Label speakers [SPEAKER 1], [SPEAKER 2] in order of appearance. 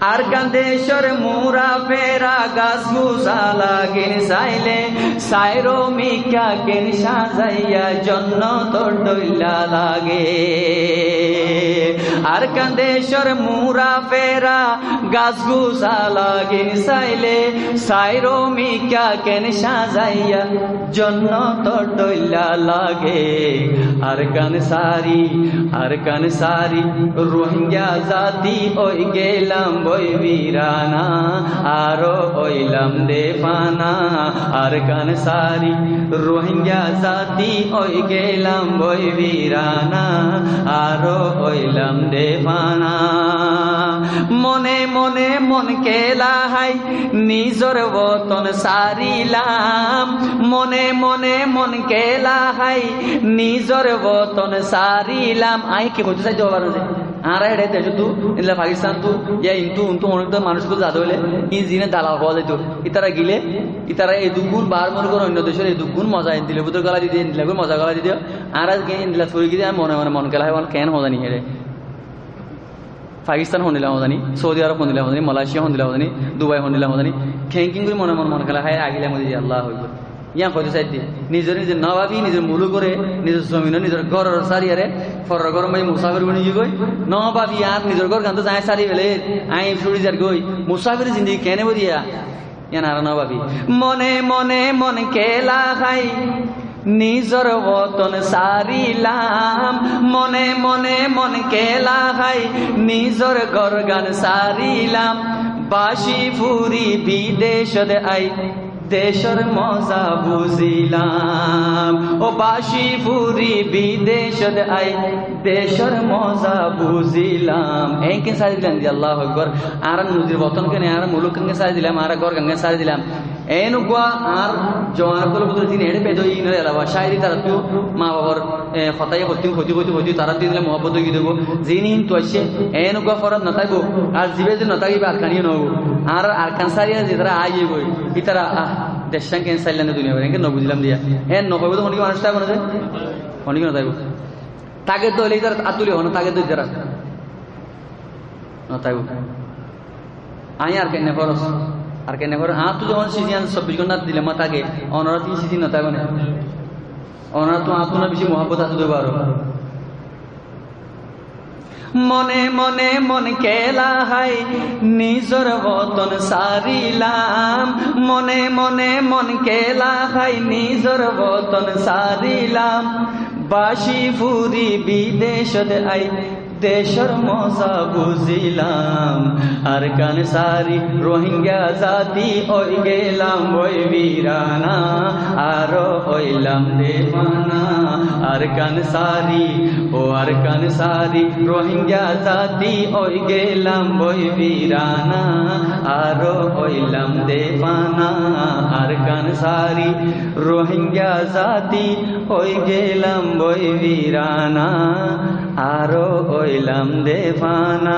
[SPEAKER 1] আর কান্দেশ্বর মুরা ফেরা গাছ গুছা লাগিন চাইলে সাইরো মিকা কেন সাজাইয়া জন্য তোর দইলা লাগে আর কান্দেশ্বর মুরা ফেরা গাছ গুছা লাগিন চাইলে সাইরো মিকা কেন সাজাইয়া জন্য তোর দইলা লাগে আর কান সারি রোহিঙ্গা জাতি ওই গেলাম বই বীরানা আরো ওইলাম দেফানা আর কান সারি রোহিঙ্গা জাতি ওই গেলাম বই বীরানা আরো ওইলাম দেফানা মনে মনে মন কেলা হাই নিজর বতন সারিলাম মনে মনে মন কেলা হাই নিজর বতন সারিলাম আই কি করতে চাই দেওয়ার আর হেডে দেশো তু ইনলা পাকিস্তান তু ইয়া ইন্তু অনেক মানুষকে জাদু হলে ই জিনে দালাল পাওয়া যাইতো ইতারা গিলে ইতারা এই দুগুণ বার মনে করে অন্য দেশের এই দুগুণ মজা এন দিলে বুতর গলা দিয়ে দিলে মজা গলা দিয়ে আর আজকে ইনলা সরি গিয়ে মনে মনে মন কেলা হয় কেন মজা নি হেরে পাকিস্তান হন্দিলাম জানি সৌদি আরব হন্দিলাম জানি মালয়েশিয়া হন্দিলাম জানি দুবাই হন্দিলাম জানি খেঙ্কিং করে মনে মন খেলা হয় আগিলাম আল্লাহ হইব ইয়া কইতে চাই নিজের নিজের নবাবি নিজের মুলু করে নিজের জমিন নিজের ঘরের সারিয়ারে ফর ঘর মাই মুসাফির বনি গই নবাবি আর নিজের ঘর গান তো যায় সারি ফেলে আই ফুড়ি যার গই মুসাফির জিন্দি কেনে বদিয়া ইয়া না নবাবি মনে মনে মন কেলা খাই নিজর বতন সারিলাম মনে মনে মন কেলা খাই নিজর ঘর গান সারিলাম বাসি ফুরি বিদেশ আই দেশর মজা বুঝিলাম ও বাসি ফুরি বিদেশ আই দেশর মজা বুঝিলাম এই কে সারি দিলাম আল্লাহ আকবার আর নদীর বতন কেন আর মুলুক কে সারি দিলাম আর ঘর গঙ্গে সারি দিলাম এনুগুয়া আর জোয়ার বুধ দিন এড়ে পেদ ইনের এলাবা শায়রি তারা তো মা বাবার হতাই হতি তারা দিলে মহব্বত গিয়ে দেবো যিনি তো আসছে এনুগুয়া ফরাত নথাইব আর জিবে যে নথাকিবে আর কানিও নহব আর আরকান সারিয়া যে তারা আই যাইব ই তারা দেশাং কেন সাইলেন দুনিয়া এনকে নবুঝিলাম দিয়া নকইব তো হনিকে মানুষটা কোনো যায় হনিকে নথাইব তাকে তো হলে তার আতুলি হন তাকে তো যারা নথাইব আই আর কেন ফরস আর কেন করে তুই যখন সিজিয়ান 24 ঘন্টা দিলে মা তাকে অনরা 3 সিজি নতা মানে অনরা তো আতুনা বেশি মহব্বত আছে দেব আরো মনে মনে মন কেলা হাই নিজর বতন সারিলাম মনে মনে মন কেলা হাই নিজর বতন সারিলাম বাসি ফুরি বিদেশ আই দেশর মজা বুঝিলাম আর কান সারি রোহিঙ্গা জাতি ওই গেলাম ওই বীরানা আরো হইলাম দেবানা আর কান সারি রোহিঙ্গা জাতি ওই গেলাম ওই বীরানা আরো হইলাম দেবানা আর কান সারি রোহিঙ্গা জাতি ওই গেলাম ওই বীরানা আরো হইলাম দেবানা